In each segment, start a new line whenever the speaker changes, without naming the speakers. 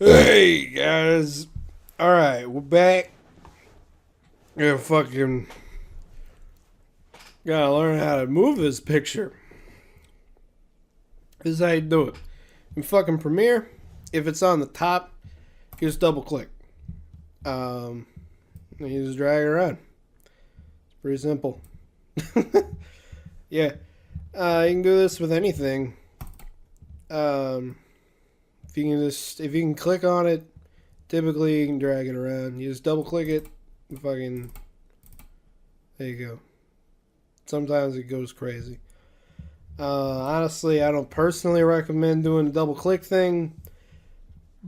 Hey guys, all right, we're back. Yeah, fucking gotta learn how to move this picture. This is how you do it. In fucking Premiere, if it's on the top, you just double click. And you just drag it around. It's pretty simple. Yeah, you can do this with anything. If you can click on it, typically you can drag it around. You just double click it, and fucking, there you go. Sometimes it goes crazy. Honestly, I don't personally recommend doing the double click thing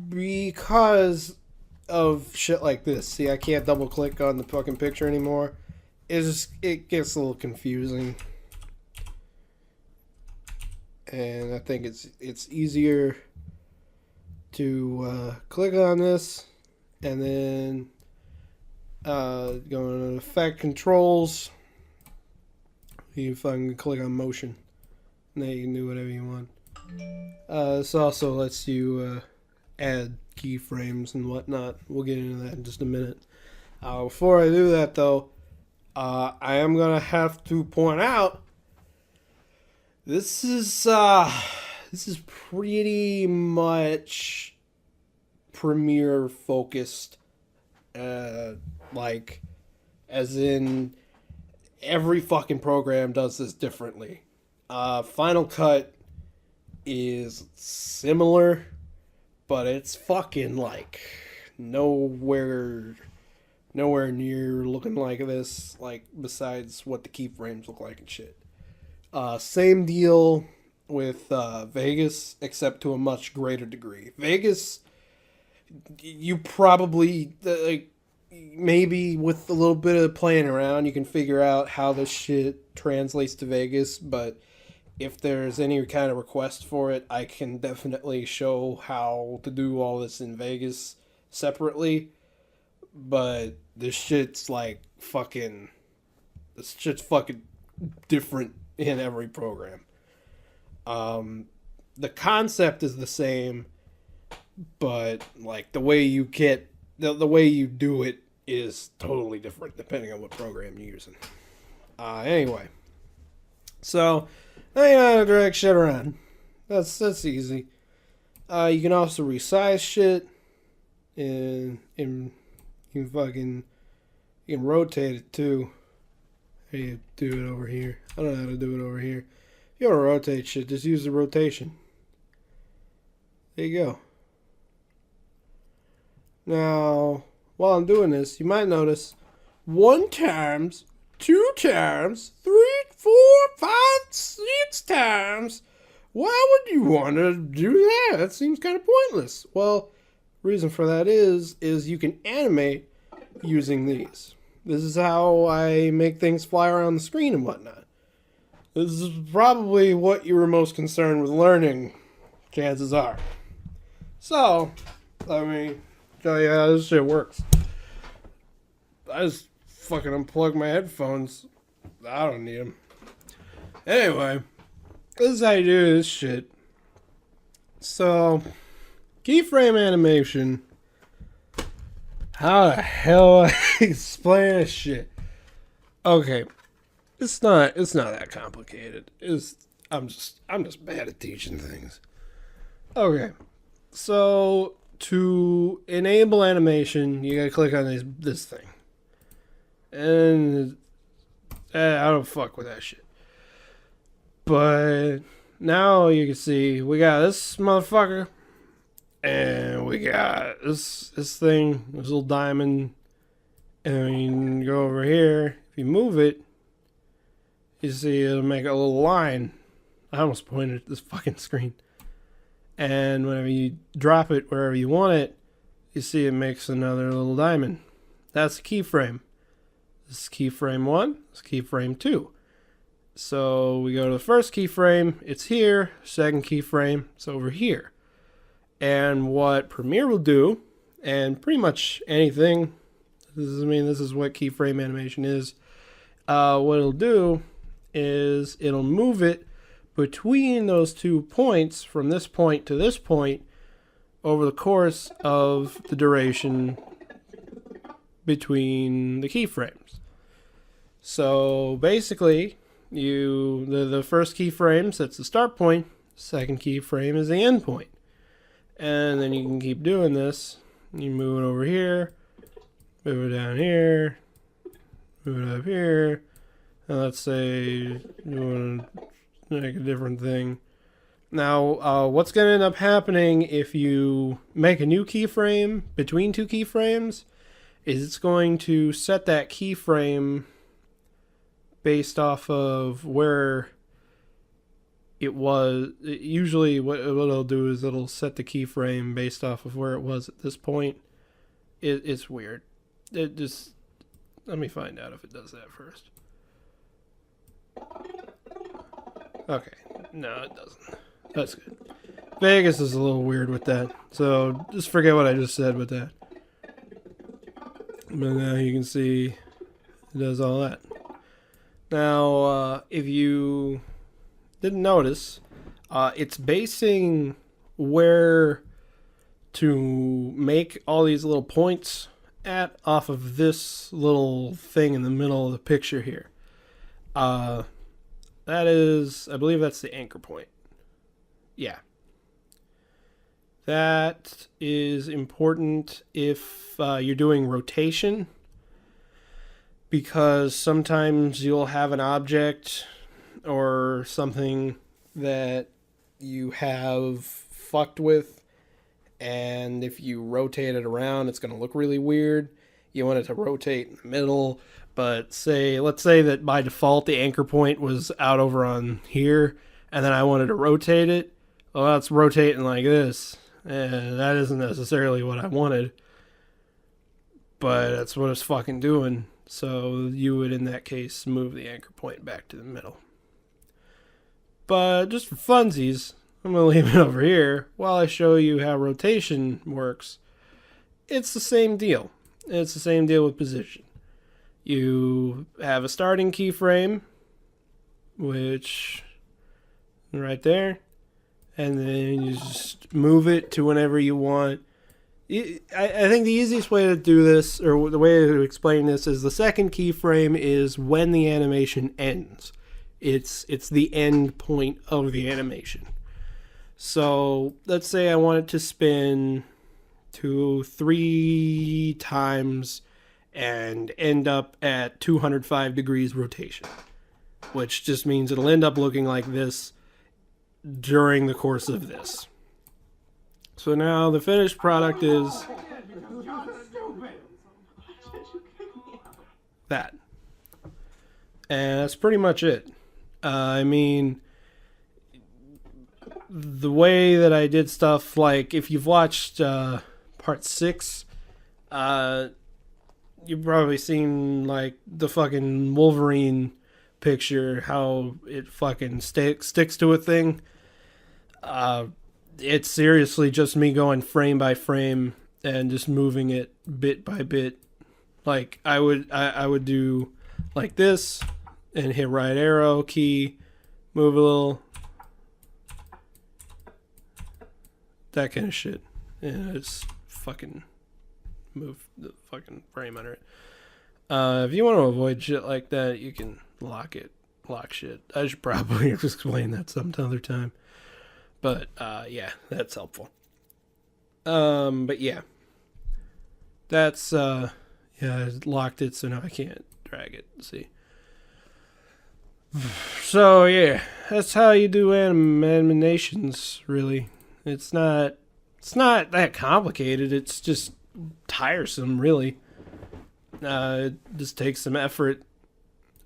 because of shit like this. See, I can't double click on the fucking picture anymore. It gets a little confusing, and I think it's easier to click on this and then go into effect controls. You fucking click on motion. Now you can do whatever you want. This also lets you add keyframes and whatnot. We'll get into that in just a minute. Before I do that, though, I am gonna have to point out this is pretty much Premiere focused. Like, as in, every fucking program does this differently. Final Cut is similar, but it's fucking like nowhere near looking like this, like besides what the keyframes look like and shit. Same deal with Vegas, except to a much greater degree. Vegas, you probably maybe with a little bit of playing around, you can figure out how this shit translates to Vegas. But if there's any kind of request for it, I can definitely show how to do all this in Vegas separately. But this shit's fucking different in every program. The concept is the same, but like the way you do it is totally different depending on what program you're using. Anyway, so I gotta drag shit around. That's easy. You can also resize shit, and you can rotate it too. How do you do it over here? I don't know how to do it over here. If you want to rotate shit, just use the rotation. There you go. Now, while I'm doing this, you might notice 1 times, 2 times, 3, 4, 5, 6 times. Why would you want to do that? That seems kind of pointless. Well, reason for that is you can animate using these. This is how I make things fly around the screen and whatnot. This is probably what you were most concerned with learning, chances are. So, let me tell you how this shit works. I just fucking unplug my headphones. I don't need them. Anyway, this is how you do this shit. So, keyframe animation. How the hell I explain this shit? Okay, it's not that complicated. I'm just bad at teaching things. Okay, so to enable animation, you gotta click on this thing, and I don't fuck with that shit. But now you can see we got this motherfucker. And we got this thing, this little diamond, and you can go over here. If you move it, you see it'll make a little line. I almost pointed at this fucking screen. And whenever you drop it wherever you want it, you see it makes another little diamond. That's the keyframe. This is keyframe 1, this is keyframe 2. So we go to the first keyframe, it's here. Second keyframe, it's over here. And what Premiere will do, and pretty much anything, this is what keyframe animation is. What it'll do is it'll move it between those 2 points, from this point to this point, over the course of the duration between the keyframes. So basically, the first keyframe sets the start point, second keyframe is the end point. And then you can keep doing this. You move it over here, move it down here, move it up here. And let's say you want to make a different thing. Now, what's going to end up happening if you make a new keyframe between two keyframes is it's going to set that keyframe based off of where it was. Usually what it'll do is it'll set the keyframe based off of where it was at this point. It's weird. It just, let me find out if it does that first. Okay, no it doesn't. That's good. Vegas is a little weird with that, so just forget what I just said with that. But now you can see it does all that. Now, if you didn't notice, it's basing where to make all these little points at off of this little thing in the middle of the picture here. That is, I believe that's the anchor point. Yeah. That is important if you're doing rotation, because sometimes you'll have an object or something that you have fucked with, and if you rotate it around, it's going to look really weird. You want it to rotate in the middle, but let's say that by default the anchor point was out over on here, and then I wanted to rotate it. Well, it's rotating like this, and that isn't necessarily what I wanted, but that's what it's fucking doing. So you would, in that case, move the anchor point back to the middle. But just for funsies, I'm going to leave it over here while I show you how rotation works. It's the same deal. It's the same deal with position. You have a starting keyframe, which right there, and then you just move it to whenever you want. I think the easiest way to do this, or the way to explain this, is the second keyframe is when the animation ends. It's the end point of the animation. So let's say I want it to spin 3 times and end up at 205 degrees rotation, which just means it'll end up looking like this during the course of this. So now the finished product is that. And that's pretty much it. I mean, the way that I did stuff, like if you've watched part 6, you've probably seen like the fucking Wolverine picture, how it fucking sticks to a thing. It's seriously just me going frame by frame and just moving it bit by bit. Like I would do like this and hit right arrow key, move a little, that kind of shit. And it's fucking move the fucking frame under it. If you want to avoid shit like that, you can lock shit. I should probably explain that some other time. But, yeah, that's helpful. But yeah. That's, yeah, I locked it, so now I can't drag it. See? So, yeah, that's how you do animations, really. It's not that complicated. It's just tiresome, really. It just takes some effort.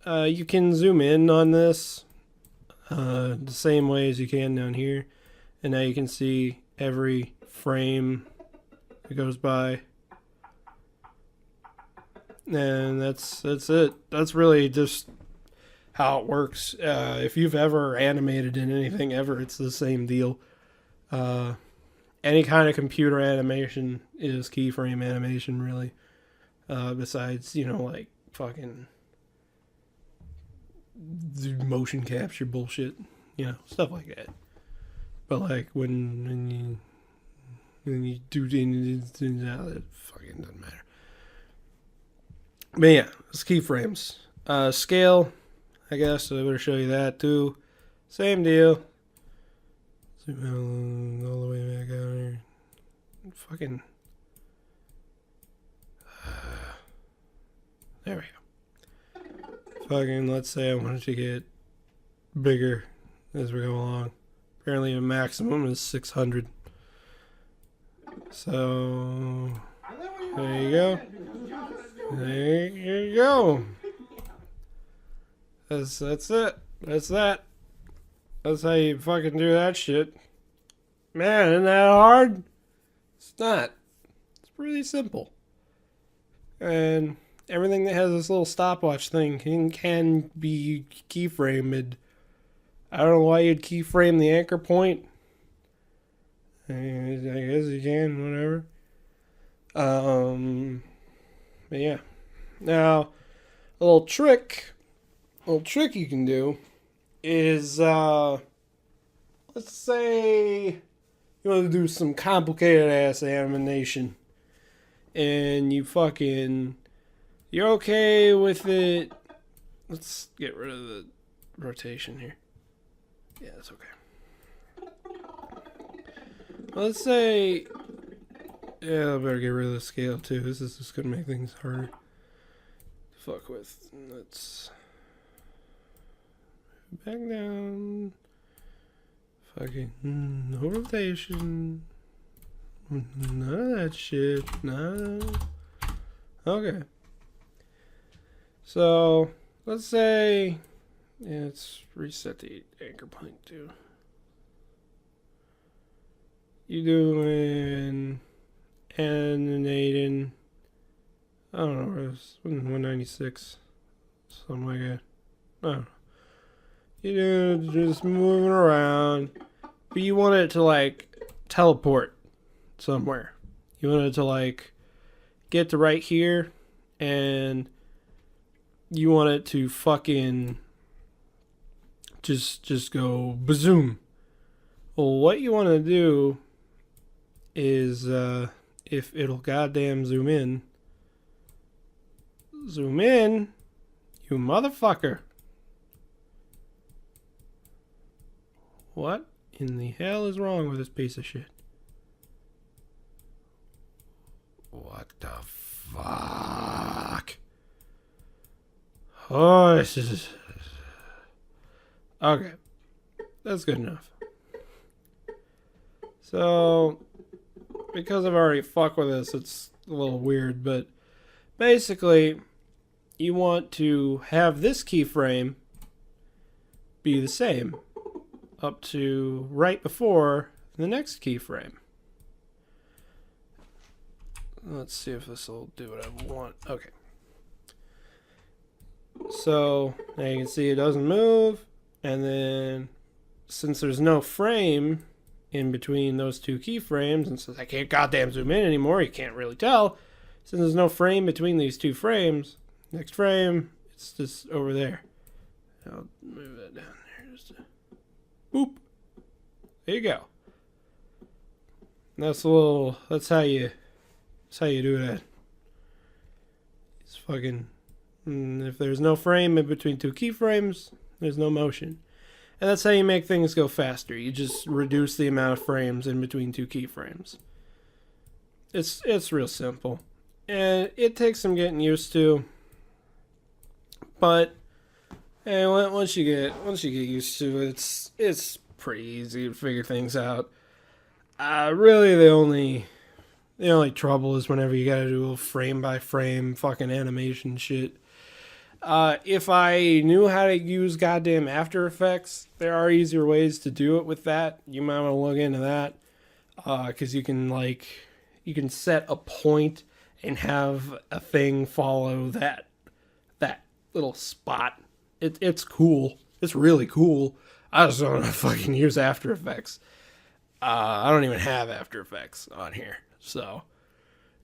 You can zoom in on this the same way as you can down here. And now you can see every frame that goes by. And that's it. That's really just how it works. If you've ever animated in anything ever, it's the same deal. Any kind of computer animation is keyframe animation, really. Besides, like fucking motion capture bullshit, stuff like that. But like when And you do it fucking doesn't matter. But yeah, it's keyframes. Scale, I guess, so I better show you that too. Same deal. Zoom all the way back out here. Fucking. There we go. Fucking, let's say I wanted to get bigger as we go along. Apparently, the maximum is 600. So, there you go. There you go. That's it. That's that. That's how you fucking do that shit. Man, isn't that hard? It's not. It's pretty simple. And everything that has this little stopwatch thing can be keyframed. I don't know why you'd keyframe the anchor point. I guess you can, whatever. But yeah. Now, a little trick you can do is, let's say you want to do some complicated ass animation, and you're okay with it. Let's get rid of the rotation here. Yeah, that's okay. Let's say, yeah, I better get rid of the scale too. This is just gonna make things harder to fuck with. Let's back down. Fucking no rotation. None of that shit. No. Okay. So let's say, yeah, let's reset the anchor point too. You doing animating? I don't know. It was 196, something like that. I don't know. You just moving around, but you want it to like teleport somewhere. You want it to like get to right here, and you want it to fucking just go bazoom. Well, what you want to do is, if it'll goddamn zoom in, you motherfucker. What in the hell is wrong with this piece of shit? What the fuck? Oh, this is... Okay. That's good enough. So, because I've already fucked with this, it's a little weird, but basically, you want to have this keyframe be the same up to right before the next keyframe. Let's see if this will do what I want. Okay. So, now you can see it doesn't move, and then since there's no frame in between those two keyframes, and since I can't goddamn zoom in anymore, you can't really tell. Since there's no frame between these two frames, next frame, it's just over there. I'll move that down there just to... Boop. There you go. That's how you do that. It's fucking, if there's no frame in between two keyframes, there's no motion. And that's how you make things go faster. You just reduce the amount of frames in between two keyframes. It's real simple. And it takes some getting used to. But and once you get used to it, it's pretty easy to figure things out. Really, the only trouble is whenever you gotta do a frame by frame fucking animation shit. If I knew how to use goddamn After Effects, there are easier ways to do it with that. You might want to look into that, because you can set a point and have a thing follow that little spot. It's cool. It's really cool. I just don't know how to fucking use After Effects. I don't even have After Effects on here. So,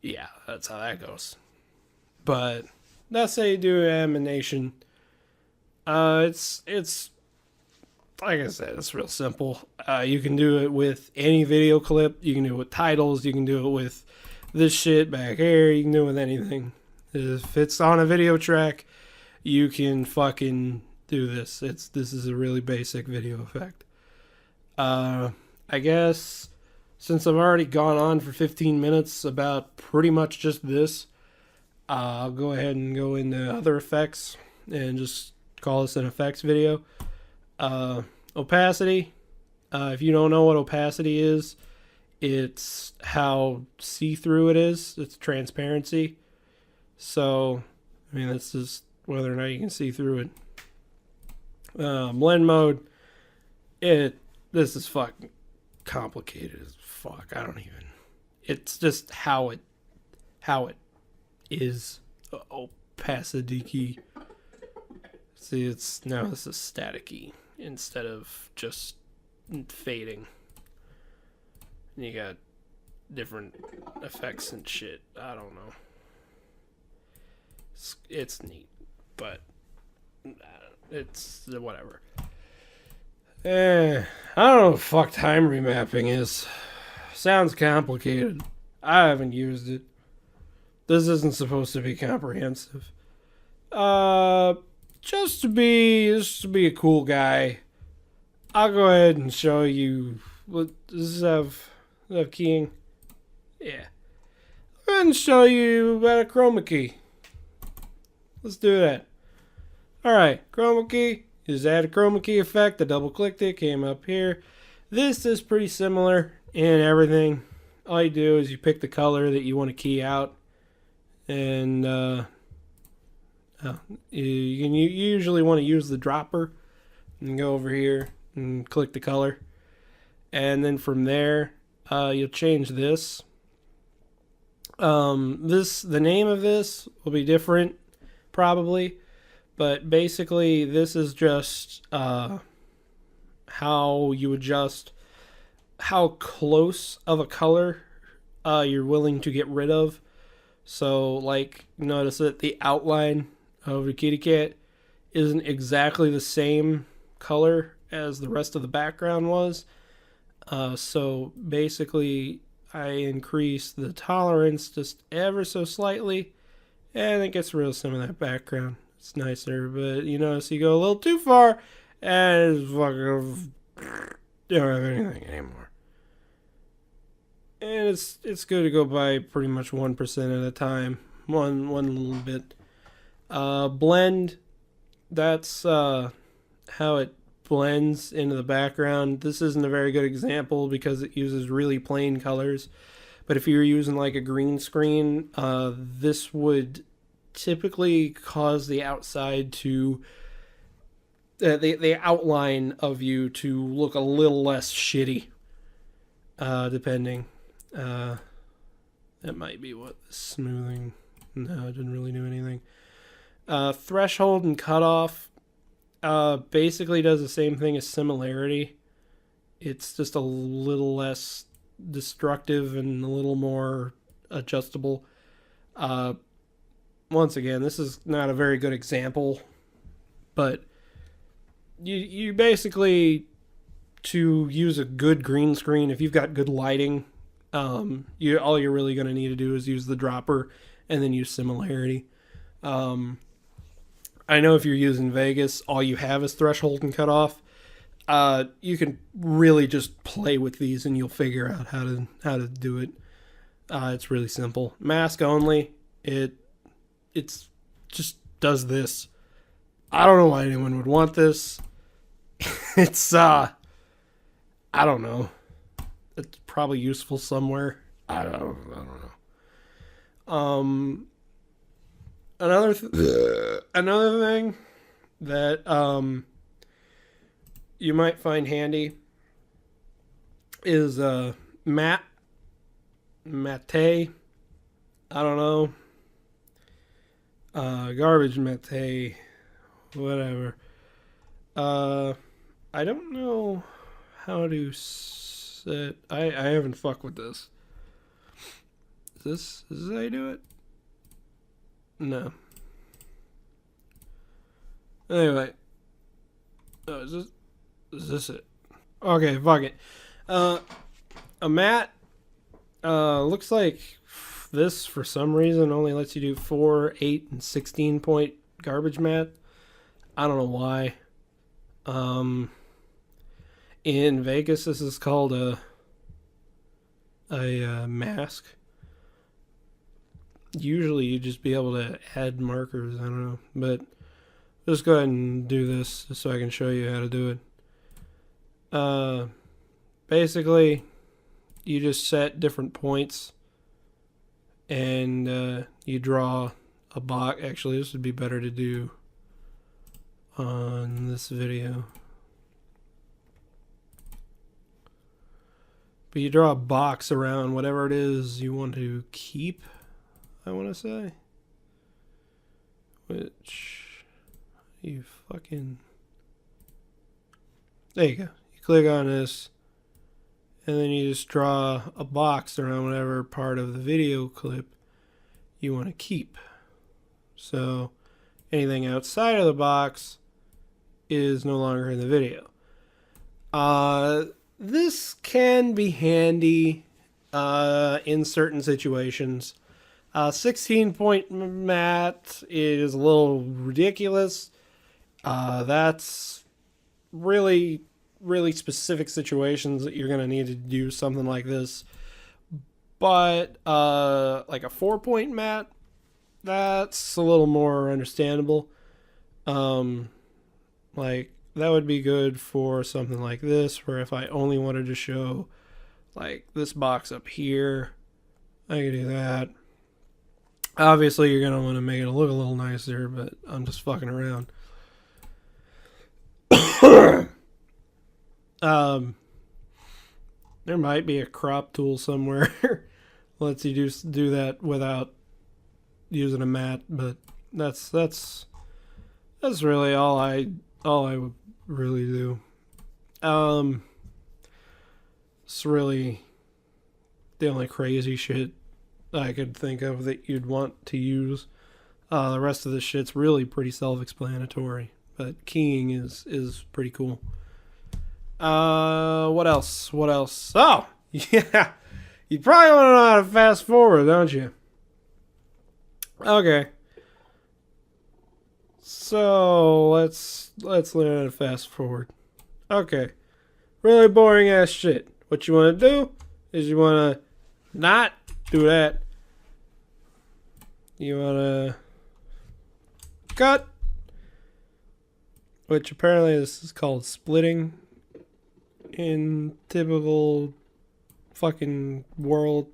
yeah, that's how that goes. But that's how you do animation. It's like I said, it's real simple. You can do it with any video clip. You can do it with titles. You can do it with this shit back here. You can do it with anything. If it's on a video track, you can fucking do this. This is a really basic video effect. I guess since I've already gone on for 15 minutes about pretty much just this, I'll go ahead and go into other effects and just call this an effects video. Opacity. If you don't know what opacity is, it's how see-through it is. It's transparency. So, I mean, that's just whether or not you can see through it. Blend mode. This is fucking complicated as fuck. I don't even. It's just how it is. Opacity. See, this is staticky instead of just fading. And you got different effects and shit. I don't know. It's neat, but it's whatever. I don't know what the fuck time remapping is. Sounds complicated. I haven't used it. This isn't supposed to be comprehensive. Just to be a cool guy, I'll go ahead and show you. Does this have keying? Yeah. I'll go ahead and show you about a chroma key. Let's do that. Alright, chroma key. Just add a chroma key effect. I double clicked it, came up here. This is pretty similar in everything. All you do is you pick the color that you want to key out. And you usually want to use the dropper. And go over here and click the color. And then from there, you'll change this. The name of this will be different, probably, but basically this is just how you adjust how close of a color you're willing to get rid of. So, like, notice that the outline of the kitty cat isn't exactly the same color as the rest of the background was. So basically I increase the tolerance just ever so slightly, and it gets rid of some of that background. It's nicer, but you notice you go a little too far, and it's fucking don't have anything anymore. And it's good to go by pretty much 1% at a time, one little bit. Blend. That's how it blends into the background. This isn't a very good example because it uses really plain colors. But if you're using like a green screen, this would typically cause the outside to the outline of you to look a little less shitty, depending. That might be what the smoothing. No, it didn't really do anything. Threshold and cutoff basically does the same thing as similarity. It's just a little less destructive and a little more adjustable. Once again, this is not a very good example, but you basically, to use a good green screen, if you've got good lighting, all you're really going to need to do is use the dropper and then use similarity. I know if you're using Vegas, all you have is threshold and cutoff. You can really just play with these and you'll figure out how to do it. It's really simple. Mask only. It's just does this. I don't know why anyone would want this. It's I don't know. It's probably useful somewhere. I don't know. Another thing that you might find handy is matte. I don't know. Garbage matte, whatever. I don't know how to set. I haven't fucked with this. Is this how you do it? No. Anyway. Oh, is this? Is this it? Okay, fuck it. A mat. Looks like this for some reason only lets you do 4, 8, and 16 point garbage mat. I don't know why. In Vegas, this is called a mask. Usually, you'd just be able to add markers. I don't know, but just go ahead and do this so I can show you how to do it. Basically, you just set different points, and you draw a box. Actually, this would be better to do on this video. But you draw a box around whatever it is you want to keep, I want to say. Which, you fucking... There you go. You click on this, and then you just draw a box around whatever part of the video clip you want to keep. So, anything outside of the box is no longer in the video. This can be handy in certain situations. 16-point mat is a little ridiculous. That's really, really specific situations that you're going to need to do something like this. But like a 4-point mat, that's a little more understandable. Like, that would be good for something like this, where if I only wanted to show, like, this box up here, I could do that. Obviously, you're going to want to make it look a little nicer, but I'm just fucking around. There might be a crop tool somewhere lets you do that without using a mat, but that's really all I would really do. It's really the only crazy shit I could think of that you'd want to use. The rest of this shit's really pretty self-explanatory, but keying is pretty cool. What else? Oh, yeah. You probably want to know how to fast forward, don't you? Okay. So let's learn how to fast forward. Okay. Really boring ass shit. What you want to do is you want to not do that. You want to cut, which apparently this is called splitting in typical fucking world.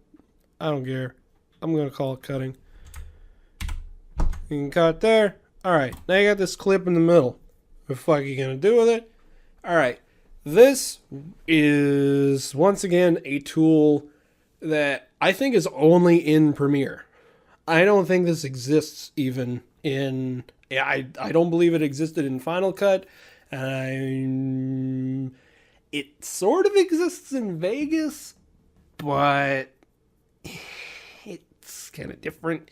I don't care. I'm going to call it cutting. You can cut there. Alright, now you got this clip in the middle. What the fuck are you going to do with it? Alright, this is, once again, a tool that I think is only in Premiere. I don't think this exists even in... I don't believe it existed in Final Cut. It sort of exists in Vegas, but it's kind of different.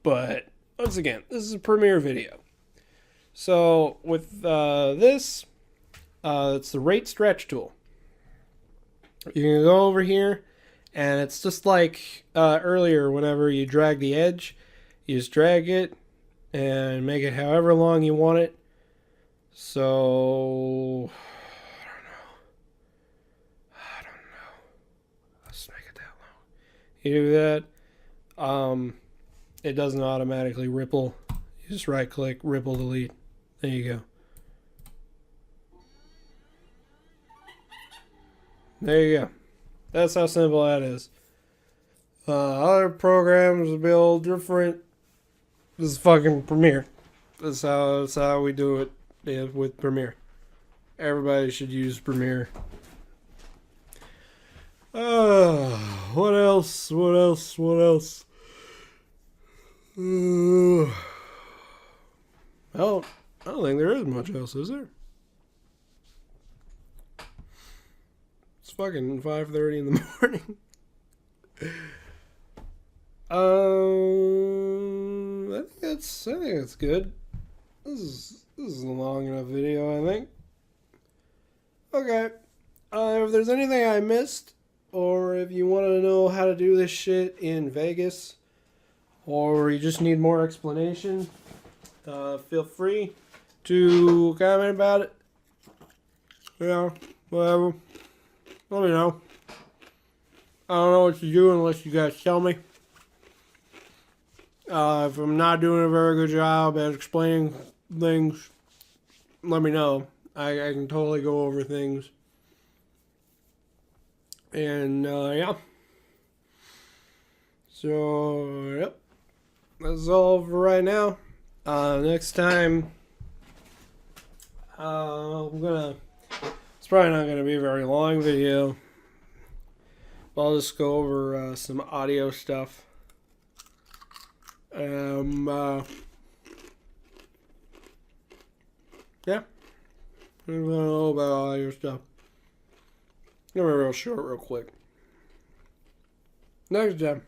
But once again, this is a Premiere video. So with this, it's the rate stretch tool. You can go over here, and it's just like earlier. Whenever you drag the edge, you just drag it and make it however long you want it. So I don't know. Let's make it that long. You do that. It doesn't automatically ripple. You just right click, ripple delete. There you go. There you go. That's how simple that is. Other programs will be a little different. This is fucking Premiere. That's how we do it with Premiere. Everybody should use Premiere. What else? Well, I don't think there is much else, is there? It's fucking 5:30 in the morning. I think that's good. This is a long enough video, I think. Okay. If there's anything I missed, or if you want to know how to do this shit in Vegas, or you just need more explanation, feel free to comment about it. Yeah, whatever. Let me know. I don't know what to do unless you guys tell me. If I'm not doing a very good job at explaining things, let me know. I can totally go over things. And, yeah. So, yep. That's all for right now. Next time, it's probably not gonna be a very long video. I'll just go over some audio stuff. Yeah. I don't know about audio stuff. Gonna be real short, real quick. Next time.